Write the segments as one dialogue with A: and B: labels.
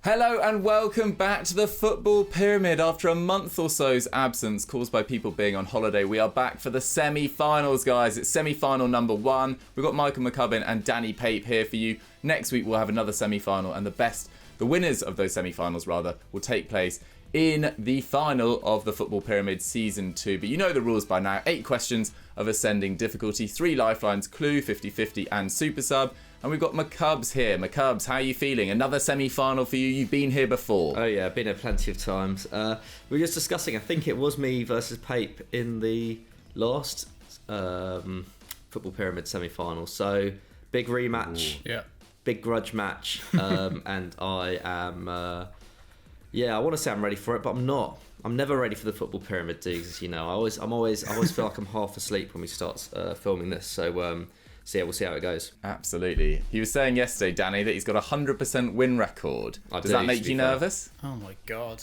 A: Hello and welcome back to the Football Pyramid. After a month or so's absence caused by people being on holiday, we are back for the semi-finals, guys. It's semi-final number 1. We've got Michael McCubbin and Danny Pape here for you. Next week we'll have another semi-final, and the winners of those semi-finals will take place in the final of the Football Pyramid Season 2. But you know the rules by now. 8 questions of ascending difficulty, 3 lifelines, clue, 50-50 and super sub. And we've got McCubbs here. McCubbs, how are you feeling? Another semi-final for you. You've been here before.
B: Oh yeah, been here plenty of times. We were just discussing, I think it was me versus Pape in the last Football Pyramid semi-final. So, big rematch.
C: Ooh. Yeah.
B: Big grudge match. And I am... I want to say I'm ready for it, but I'm not. I'm never ready for the Football Pyramid, Diggs, as you know. I always feel like I'm half asleep when we start filming this. So we'll see how it goes.
A: Absolutely. He was saying yesterday, Danny, that he's got a 100% win record. Does that make you nervous?
C: Oh my God.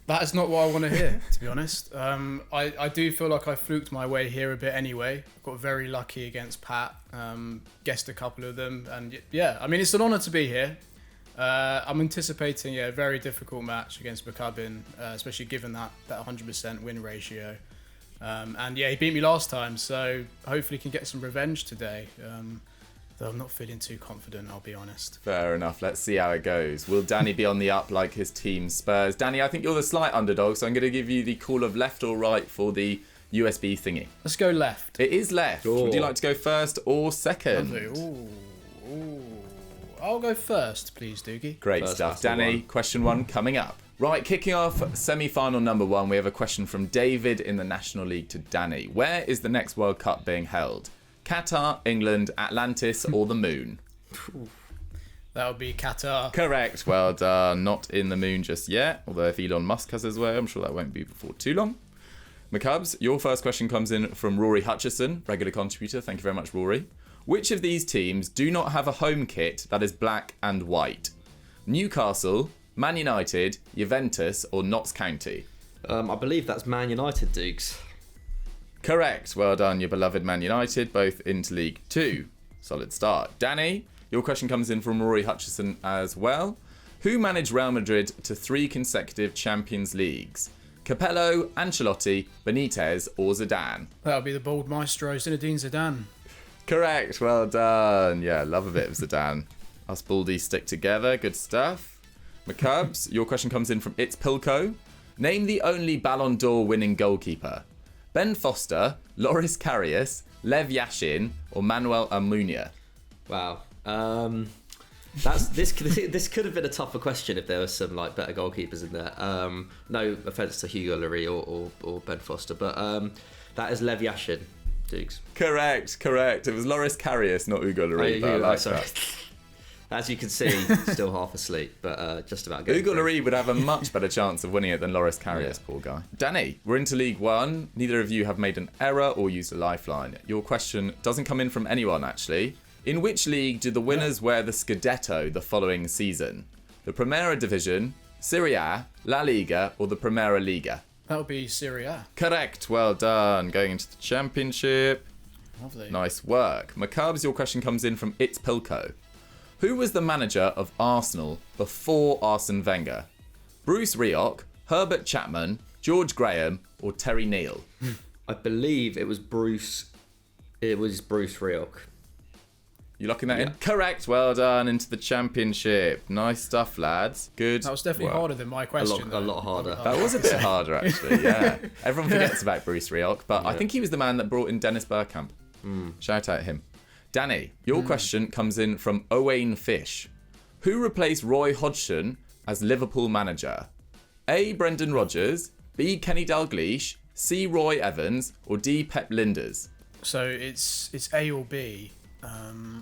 C: That is not what I want to hear, to be honest. I do feel like I fluked my way here a bit anyway. Got very lucky against Pat. Guessed a couple of them. And yeah, I mean, it's an honour to be here. I'm anticipating a very difficult match against McCubbin, especially given that 100% win ratio. And yeah, he beat me last time, so hopefully he can get some revenge today. Though I'm not feeling too confident, I'll be honest.
A: Fair enough. Let's see how it goes. Will Danny be on the up like his team Spurs? Danny, I think you're the slight underdog, so I'm going to give you the call of left or right for the USB thingy.
C: Let's go left.
A: It is left.
B: Ooh.
A: Would you like to go first or second?
C: Ooh. I'll go first, please, Doogie.
A: Great
B: First,
A: stuff.
B: that's the
A: Danny,
B: one.
A: question 1 coming up. Right, kicking off semi-final number 1, we have a question from David in the National League to Danny. Where is the next World Cup being held? Qatar, England, Atlantis, or the Moon?
C: That would be Qatar.
A: Correct. Well done. Not in the Moon just yet. Although if Elon Musk has his way, I'm sure that won't be before too long. McCubbs, your first question comes in from Rory Hutchison, regular contributor. Thank you very much, Rory. Which of these teams do not have a home kit that is black and white? Newcastle, Man United, Juventus, or Notts County?
B: I believe that's Man United, Diggs.
A: Correct. Well done, your beloved Man United, both into League 2. Solid start. Danny, your question comes in from Rory Hutchison as well. Who managed Real Madrid to 3 consecutive Champions Leagues? Capello, Ancelotti, Benitez, or Zidane?
C: That would be the bold maestro, Zinedine Zidane.
A: Correct. Well done. Yeah, love a bit of Zidane. Us Baldies stick together. Good stuff. McCubbs, your question comes in from It's Pilco. Name the only Ballon d'Or winning goalkeeper. Ben Foster, Loris Karius, Lev Yashin, or Manuel Almunia?
B: Wow. This could have been a tougher question if there was some better goalkeepers in there. No offense to Hugo Lloris or Ben Foster, but that is Lev Yashin, Diggs.
A: Correct. It was Loris Karius, not Hugo Lloris.
B: Oh,
A: I like
B: sorry.
A: that.
B: As you can see, still half asleep, but just about good.
A: Hugo Lloris would have a much better chance of winning it than Loris Karius, poor guy. Danny, we're into League 1. Neither of you have made an error or used a lifeline. Your question doesn't come in from anyone, actually. In which league do the winners wear the Scudetto the following season? The Primera Division, Serie A, La Liga, or the Primera Liga?
C: That would be Serie A.
A: Correct. Well done. Going into the Championship.
C: Lovely.
A: Nice work. McCubbs, your question comes in from It's Pilco. Who was the manager of Arsenal before Arsene Wenger? Bruce Rioch, Herbert Chapman, George Graham, or Terry Neal?
B: I believe it was Bruce. It was Bruce Rioch.
A: You locking that in? Correct. Well done. Into the Championship. Nice stuff, lads. Good.
C: That was definitely harder than my question.
B: A lot harder.
A: That was a bit harder, actually, yeah. Everyone forgets about Bruce Rioch, but I think he was the man that brought in Dennis Bergkamp. Shout out him. Danny, your question comes in from Owain Fish. Who replaced Roy Hodgson as Liverpool manager? A. Brendan Rodgers, B. Kenny Dalglish, C. Roy Evans, or D. Pep Linders?
C: So it's A or B. God.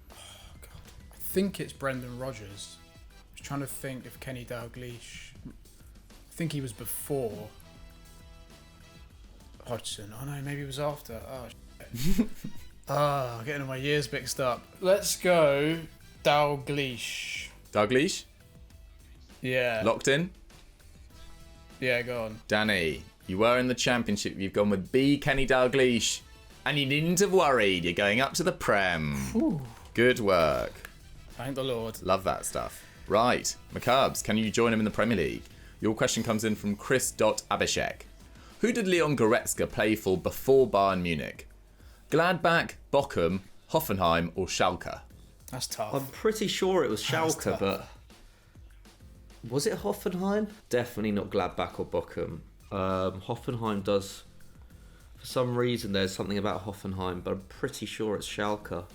C: I think it's Brendan Rodgers. I was trying to think if Kenny Dalglish. I think he was before Hodgson. Oh no, maybe he was after. Oh, shit. Getting my years mixed up. Let's go Dalglish.
A: Dalglish?
C: Yeah.
A: Locked in?
C: Yeah, go on.
A: Danny, you were in the Championship. You've gone with B. Kenny Dalglish. And you needn't have worried. You're going up to the Prem.
C: Ooh.
A: Good work.
C: Thank the Lord.
A: Love that stuff. Right. McCubs, can you join him in the Premier League? Your question comes in from Chris.Abhishek. Who did Leon Goretzka play for before Bayern Munich? Gladbach, Bochum, Hoffenheim or Schalke?
C: That's tough.
B: I'm pretty sure it was Schalke, but was it Hoffenheim? Definitely not Gladbach or Bochum. Hoffenheim does. For some reason, there's something about Hoffenheim, but I'm pretty sure it's Schalke.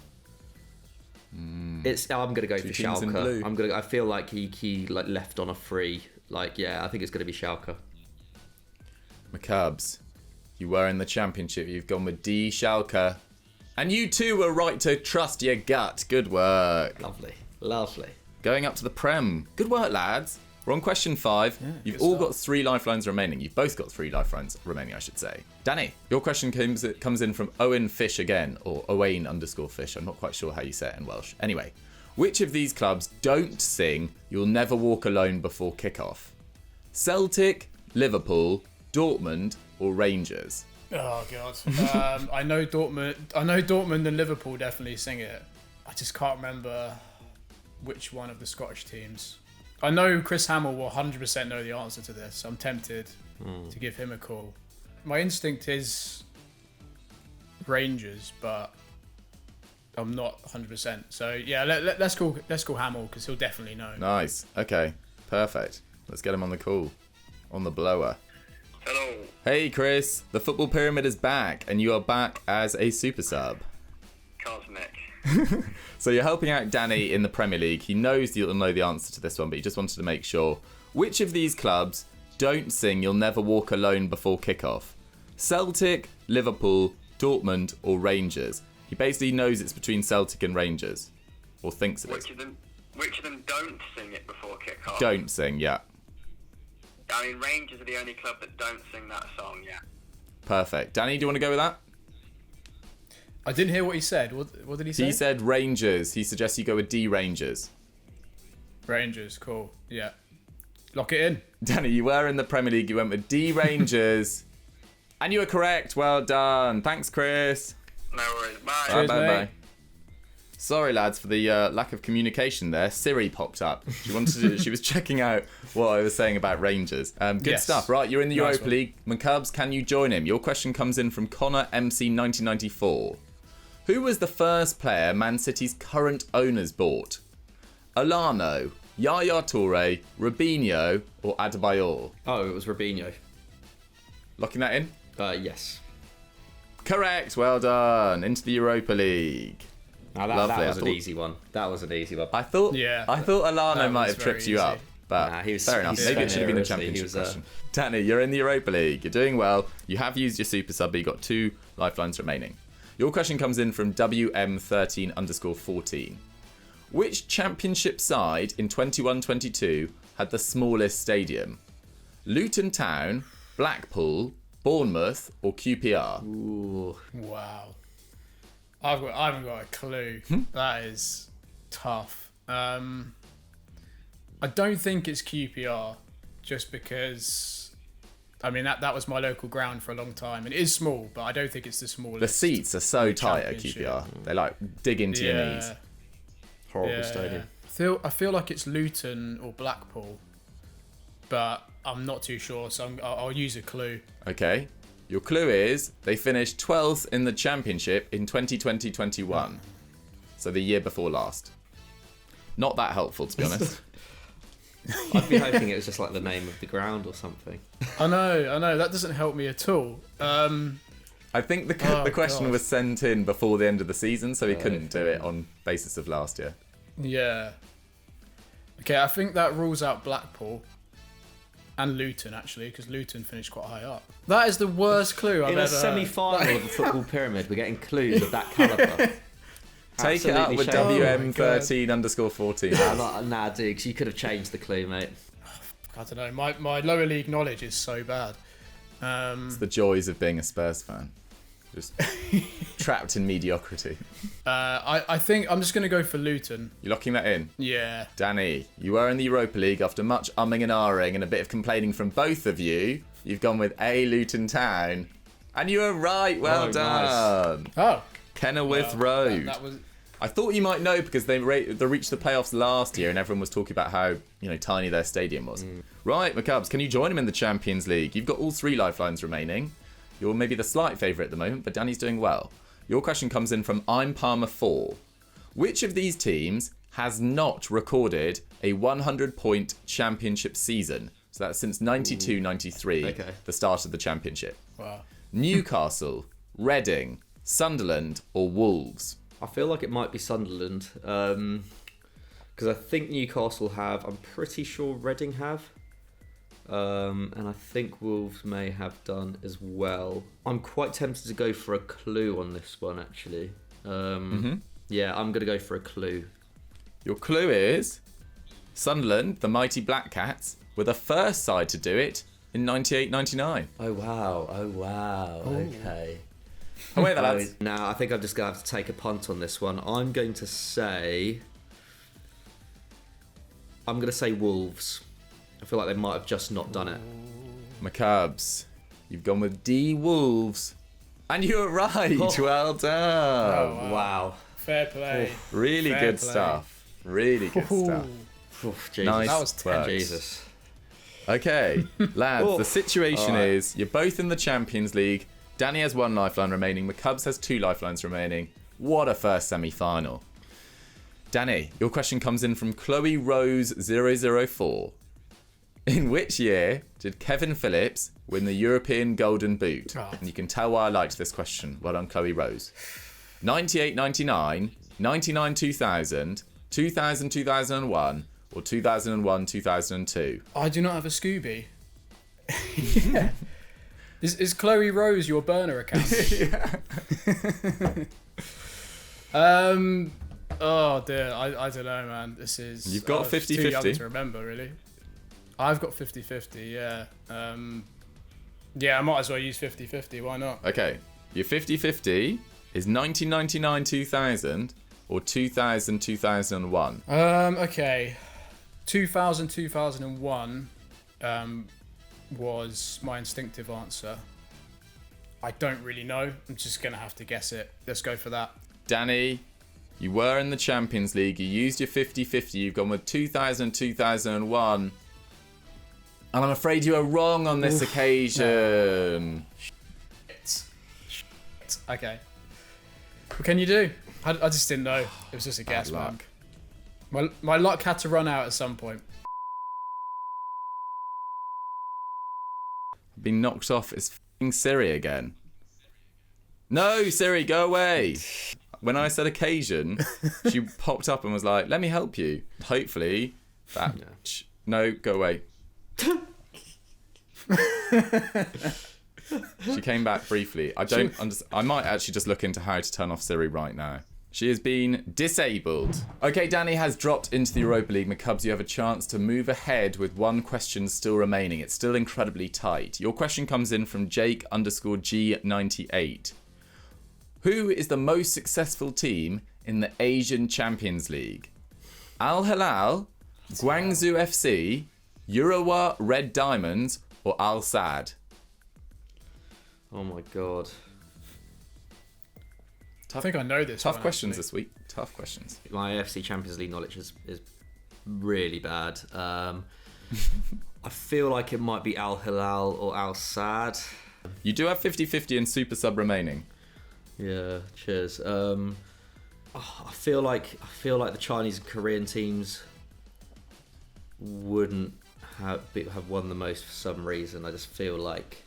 B: I'm gonna go for
A: teams in blue.
B: Schalke. I feel like he like left on a free. I think it's gonna be Schalke.
A: McCubs, you were in the Championship. You've gone with D. Schalke. And you too were right to trust your gut. Good work.
B: Lovely.
A: Going up to the Prem. Good work, lads. We're on question 5.
C: Yeah,
A: You've
C: good
A: all
C: start.
A: got 3 lifelines remaining. You've both got 3 lifelines remaining, I should say. Danny, your question comes in from Owen Fish again, or Owain_Fish. I'm not quite sure how you say it in Welsh. Anyway, which of these clubs don't sing "You'll Never Walk Alone" before kickoff? Celtic, Liverpool, Dortmund, or Rangers?
C: Oh god. I know Dortmund and Liverpool definitely sing it. I just can't remember which one of the Scottish teams. I know Chris Hamill will 100% know the answer to this. I'm tempted to give him a call. My instinct is Rangers, but I'm not 100%. So yeah, let's call Hamill because he'll definitely know.
A: Nice. Okay. Perfect. Let's get him on the call. On the blower.
D: Hello.
A: Hey Chris, the football pyramid is back and you are back as a super sub.
D: Cosmic.
A: So you're helping out Danny in the Premier League. He knows you'll know the answer to this one, but he just wanted to make sure. Which of these clubs don't sing "You'll Never Walk Alone" before kickoff? Celtic, Liverpool, Dortmund or Rangers? He basically knows it's between Celtic and Rangers. Or thinks it is.
D: Which of them don't sing it before kick-off?
A: Don't sing, yeah.
D: I mean, Rangers are the only club that don't sing that song, yeah.
A: Perfect. Danny, do you want to go with that?
C: I didn't hear what he said. What did he say?
A: He said Rangers. He suggests you go with D. Rangers.
C: Rangers, cool. Yeah. Lock it in.
A: Danny, you were in the Premier League. You went with D. Rangers. And you were correct. Well done. Thanks, Chris.
D: No worries. Bye.
C: Cheers, mate.
A: Sorry, lads, for the lack of communication there. Siri popped up. She was checking out what I was saying about Rangers. Good
C: Yes.
A: stuff. Right, you're in the
C: Nice
A: Europa
C: one.
A: League. McCubs, can you join him? Your question comes in from Connor MC 1994. Who was the first player Man City's current owners bought? Alano, Yaya Toure, Robinho, or Adebayor?
B: Oh, it was Robinho.
A: Locking that in?
B: Yes.
A: Correct. Well done. Into the Europa League.
B: Now
A: Lovely,
B: that
A: I
B: was an
A: thought-
B: easy one. That was an easy one.
A: I thought
C: Yeah,
A: Alano
C: that
A: might
C: was
A: have tripped
C: very
A: you
C: easy.
A: up, but
B: Nah, he was-
A: fair enough.
B: he's
A: Maybe it should have been a
B: so
A: championship
B: he was,
A: question. Danny, you're in the Europa League. You're doing well. You have used your super sub, but you've got 2 lifelines remaining. Your question comes in from WM13_14. Which championship side in 21-22 had the smallest stadium? Luton Town, Blackpool, Bournemouth, or QPR?
B: Ooh.
C: Wow. I haven't got a clue. That is tough. I don't think it's QPR, just because. I mean that was my local ground for a long time, and it is small, but I don't think it's the smallest.
A: The seats are so tight at
C: Championship.
A: QPR. They like dig into your knees.
B: Horrible stadium.
C: I feel like it's Luton or Blackpool, but I'm not too sure, so I'll use a clue.
A: Okay. Your clue is they finished 12th in the championship in 2020-21. So the year before last. Not that helpful, to be honest.
B: I'd be hoping it was just like the name of the ground or something.
C: I know. That doesn't help me at all.
A: I think the
C: Oh,
A: question
C: God.
A: was sent in before the end of the season, so he couldn't do it on basis of last year.
C: Yeah. Okay, I think that rules out Blackpool and Luton, actually, because Luton finished quite high up. That is the worst clue I've
B: In
C: ever
B: a semi-final
C: heard.
B: of the football pyramid, we're getting clues of that calibre.
A: Take it up with
B: Absolutely
A: WM13_14.
B: Nah, Diggs, you could have changed the clue, mate.
C: I don't know. My lower league knowledge is so bad.
A: It's the joys of being a Spurs fan. Just trapped in mediocrity.
C: I think I'm just going to go for Luton.
A: You locking that in?
C: Yeah.
A: Danny, you were in the Europa League after much umming and ahhing and a bit of complaining from both of you. You've gone with A. Luton Town. And you were right. Well
B: Oh,
A: done.
C: Oh.
A: Kenilworth
C: well,
A: Road.
C: That was.
A: I thought you might know because they reached the playoffs last year and everyone was talking about how, tiny their stadium was. Right, McCubs, can you join them in the Champions League? You've got all 3 lifelines remaining. You're maybe the slight favourite at the moment, but Danny's doing well. Your question comes in from I'm Palmer 4. Which of these teams has not recorded a 100-point championship season? So that's since 92-93, the start of the championship.
C: Wow.
A: Newcastle, Reading, Sunderland, or Wolves?
B: I feel like it might be Sunderland, because I think Newcastle have. I'm pretty sure Reading have, and I think Wolves may have done as well. I'm quite tempted to go for a clue on this one, actually. Yeah, I'm going to go for a clue.
A: Your clue is Sunderland, the mighty Black Cats, were the first side to do it in 98-99.
B: Oh wow! Okay.
A: Away the lads.
B: Now I think I'm just going to have to take a punt on this one. I'm going to say Wolves. I feel like they might have just not done it.
A: McCubs, you've gone with D Wolves. And you're right.
B: Oh.
A: Well done.
C: Oh,
B: Wow.
C: Fair play.
A: Really
C: Fair
A: good
C: play.
A: stuff. Really good stuff.
B: Jesus.
A: Nice
C: That was
A: work.
B: Jesus.
A: Okay, lads,
B: Oh.
A: the situation
B: All right.
A: is you're both in the Champions League. Danny has 1 lifeline remaining. McCubs has 2 lifelines remaining. What a first semi-final. Danny, your question comes in from Chloe Rose 004. In which year did Kevin Phillips win the European Golden Boot?
C: Oh.
A: And you can tell why I liked this question. Well done, Chloe Rose. 98-99, 99-2000, 2000-2001, or 2001-2002?
C: I do not have a Scooby. Yeah. Is Chloe Rose your burner account? Oh dear, I don't know, man. This is.
A: You've got
C: it's too young
A: 50-50.
C: to remember, really. I've got 50-50. Yeah. Yeah, I might as well use 50-50. Why not?
A: Okay, your 50-50 is 1999-2000 or 2000-2001.
C: Okay. 2000-2001 was my instinctive answer. I don't really know. I'm just gonna have to guess it. Let's go for that.
A: Danny, you were in the Champions League. You used your 50-50. You've gone with 2000-2001. And I'm afraid you are wrong on this occasion.
C: Okay. What can you do? I just didn't know. It was just a guess,
A: luck.
C: man. My luck had to run out at some point.
A: I've been knocked off. It's f***ing Siri again. No, Siri, go away. When I said occasion, she popped up and was like, let me help you. Hopefully that... No, go away. She came back briefly. I might actually just look into how to turn off Siri right now. She has been disabled. Okay, Danny has dropped into the Europa League. McCubs, you have a chance to move ahead with 1 question still remaining. It's still incredibly tight. Your question comes in from Jake_G98. Who is the most successful team in the Asian Champions League? Al Hilal, Guangzhou FC, Urawa Red Diamonds, or Al Sadd?
B: Oh my god.
C: I think I know this.
A: Tough
C: one,
A: questions
C: actually.
A: this week. Tough questions.
B: My AFC Champions League knowledge is really bad. I feel like it might be Al Hilal or Al Sadd.
A: You do have 50-50 and super sub remaining.
B: Yeah, cheers. I feel like the Chinese and Korean teams wouldn't have won the most for some reason. I just feel like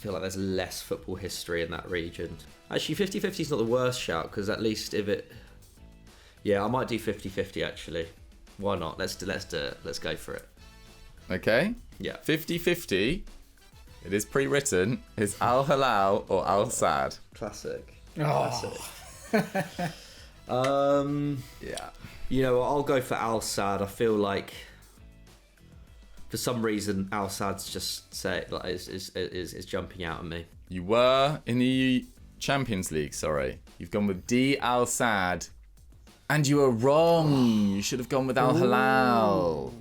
B: there's less football history in that region. Actually, 50-50 is not the worst shout, because at least if it... Yeah, I might do 50-50 actually. Why not? Let's do it. Let's go for it.
A: Okay?
B: Yeah.
A: 50-50. It is pre-written. Is Al Hilal or Al Sadd?
B: Classic.
C: Oh.
A: Yeah.
B: You know what? I'll go for Al Sadd. I feel like for some reason Al Sadd's just is jumping out at me.
A: You were in the Champions League, sorry. You've gone with D Al Sadd. And you were wrong. You should have gone with Al Hilal.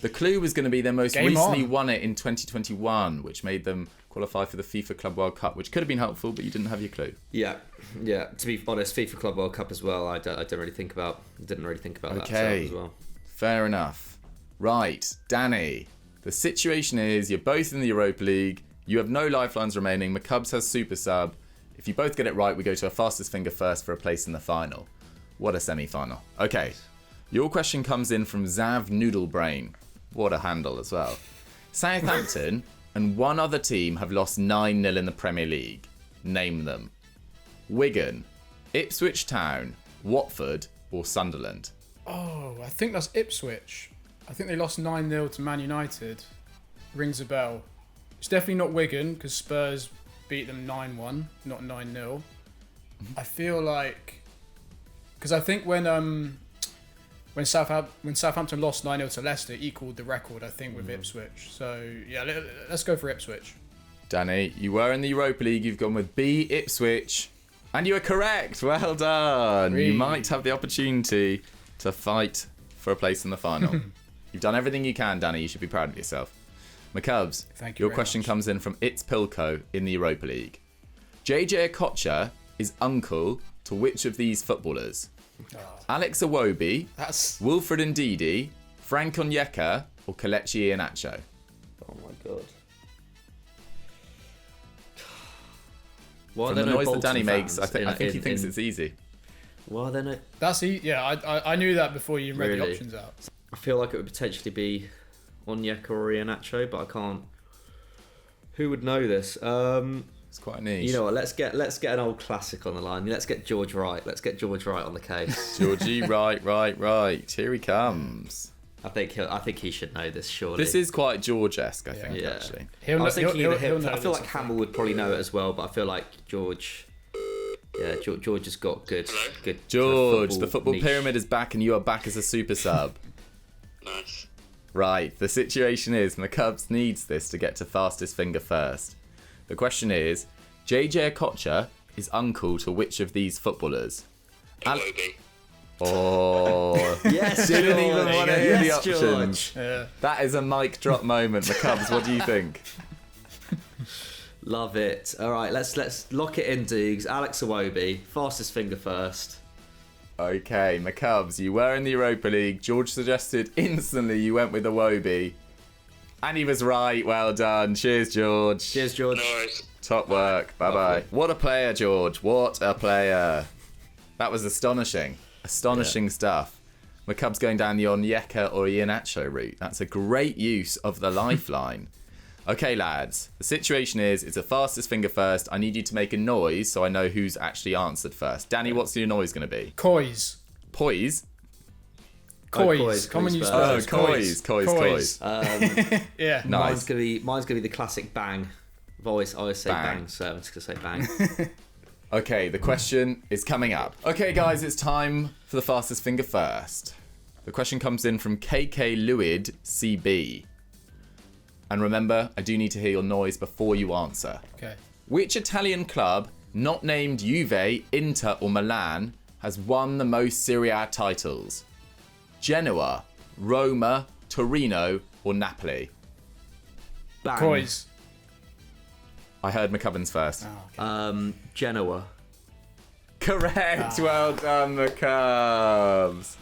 A: The clue was going to be they most
C: Game
A: recently
C: on.
A: won it in 2021, which made them qualify for the FIFA Club World Cup, which could have been helpful, but you didn't have your clue.
B: Yeah. To be honest, FIFA Club World Cup as well. I didn't really think about that
A: Okay.
B: as well.
A: Fair enough. Right, Danny. The situation is you're both in the Europa League. You have no lifelines remaining. McCubs has super sub. If you both get it right, we go to a fastest finger first for a place in the final. What a semi-final. Okay. Your question comes in from Zav Noodlebrain. What a handle as well. Southampton and one other team have lost 9-0 in the Premier League. Name them. Wigan, Ipswich Town, Watford, or Sunderland.
C: Oh, I think that's Ipswich. I think they lost 9-0 to Man United. Rings a bell. It's definitely not Wigan because Spurs beat them 9-1, not 9-0. I feel like... Because I think when Southampton lost 9-0 to Leicester, it equaled the record, I think, with Ipswich. So, yeah, let's go for Ipswich.
A: Danny, you were in the Europa League. You've gone with B, Ipswich. And you are correct. Well done. You might have the opportunity to fight for a place in the final. You've done everything you can, Danny. You should be proud of yourself. McCubs,
C: Thank you
A: your
C: very
A: question
C: much.
A: comes in from It's Pilko in the Europa League. JJ Okocha is uncle to which of these footballers? Alex Iwobi,
C: That's...
A: Wilfred Ndidi, Frank Onyeka, or Kelechi Iheanacho?
B: Oh my god. Why
A: From
B: are
A: the
B: there no
A: noise that
B: Bolton
A: Danny makes, I
B: fans
A: think he thinks it's easy.
B: Why are there no...
C: That's yeah. I knew that before you read the
B: Really?
C: options out.
B: I feel like it would potentially be Onyeka or Iheanacho, but I can't... Who would know this?
A: It's quite niche.
B: You know what? Let's get an old classic on the line. Let's get George Wright. Let's get George Wright on the case.
A: Georgie, right. Here he comes.
B: I think he should know this. Surely.
A: This is quite George-esque, I think,
B: Yeah.
A: actually.
C: He'll
B: I
C: know,
B: was thinking
C: he'll,
B: either
C: he'll
B: him.
C: know
B: I feel
C: this,
B: like Hamill would probably know it as well, but I feel like George. Yeah, George has got good.
A: George, the football
B: niche.
A: pyramid is back and you are back as a super sub.
D: Nice.
A: Right, the situation is McCubs needs this to get to fastest finger first. The question is, JJ Okocha is uncle to which of these footballers?
D: Iwobi.
A: Oh,
B: Yes,
A: didn't
B: George.
A: even want to hear the
B: Yes,
A: options.
B: George.
C: Yeah.
A: That is a mic drop moment. McCubs, what do you think?
B: Love it. All right, let's lock it in, Dukes. Alex Iwobi, fastest finger first.
A: Okay, McCubs, you were in the Europa League. George suggested instantly you went with Iwobi. And he was right. Well done. Cheers, George.
B: Cheers, George.
D: No worries.
A: Top work. Bye-bye.
B: Lovely.
A: What a player, George. What a player. That was astonishing. Astonishing stuff. McCubs going down the Onyeka or Iheanacho route. That's a great use of the lifeline. Okay, lads. The situation is, it's a fastest finger first. I need you to make a noise so I know who's actually answered first. Danny, what's your noise going to be?
C: Coys.
A: Poise?
C: Coys. Come on, you
B: Spurs.
C: Spurs.
A: Coys.
C: Yeah.
A: Nice.
B: Mine's gonna be the classic bang. I always say
A: Bang.
B: bang, so I'm just gonna say bang.
A: Okay, the question is coming up. Okay, guys, it's time for the fastest finger first. The question comes in from KK Lewid CB. And remember, I do need to hear your noise before you answer.
C: Okay.
A: Which Italian club, not named Juve, Inter, or Milan, has won the most Serie A titles? Genoa, Roma, Torino, or Napoli?
B: Bang.
C: Coys.
A: I heard McCubbins first.
C: Oh, okay.
B: Genoa.
A: Correct. Well done, McCubbs.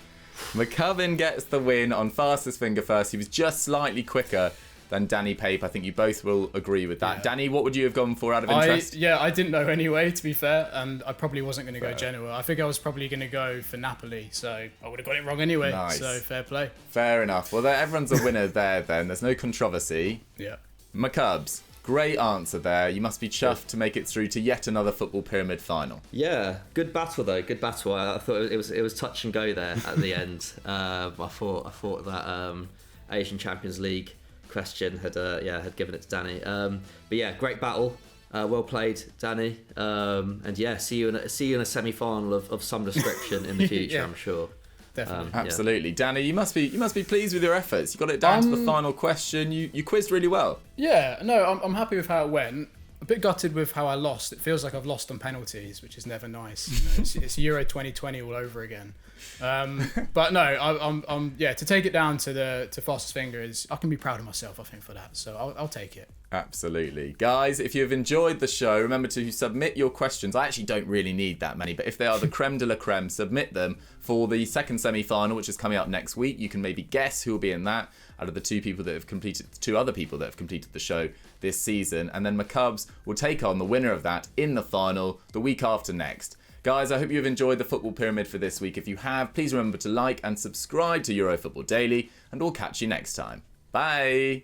A: McCubbin gets the win on fastest finger first. He was just slightly quicker than Danny Pape. I think you both will agree with that.
C: Yeah.
A: Danny, what would you have gone for out of interest?
C: I didn't know anyway, to be fair, and I probably wasn't going to go
A: Fair.
C: Genoa. I think I was probably going to go for Napoli, so I would have got it wrong anyway.
A: Nice.
C: So fair play.
A: Fair enough. Well, everyone's a winner there then. There's no controversy.
C: Yeah.
A: McCubbs, great answer there. You must be chuffed to make it through to yet another football pyramid final.
B: Yeah, good battle though. Good battle. I thought it was touch and go there at the end. I thought that Asian Champions League question had given it to Danny. But yeah, great battle. Well played, Danny. And yeah, see you in a semi-final of some description in the future.
C: Yeah.
B: I'm sure.
C: Definitely.
B: Yeah.
A: Absolutely. Danny, you must be pleased with your efforts. You got it down to the final question. You quizzed really well.
C: Yeah, no, I'm happy with how it went. bit gutted with how I lost. It feels like I've lost on penalties, which is never nice. It's Euro 2020 all over again. But no, I'm to take it down to fastest finger I can be proud of myself, I think, for that. So I'll take it.
A: Absolutely. Guys, if you've enjoyed the show, remember to submit your questions. I actually don't really need that many, but if they are the creme de la creme, submit them for the second semi-final, which is coming up next week. You can maybe guess who will be in that out of the two other people that have completed the show this season. And then McCubs will take on the winner of that in the final the week after next. Guys, I hope you've enjoyed the Football Pyramid for this week. If you have, please remember to like and subscribe to Euro Football Daily, and we'll catch you next time. Bye!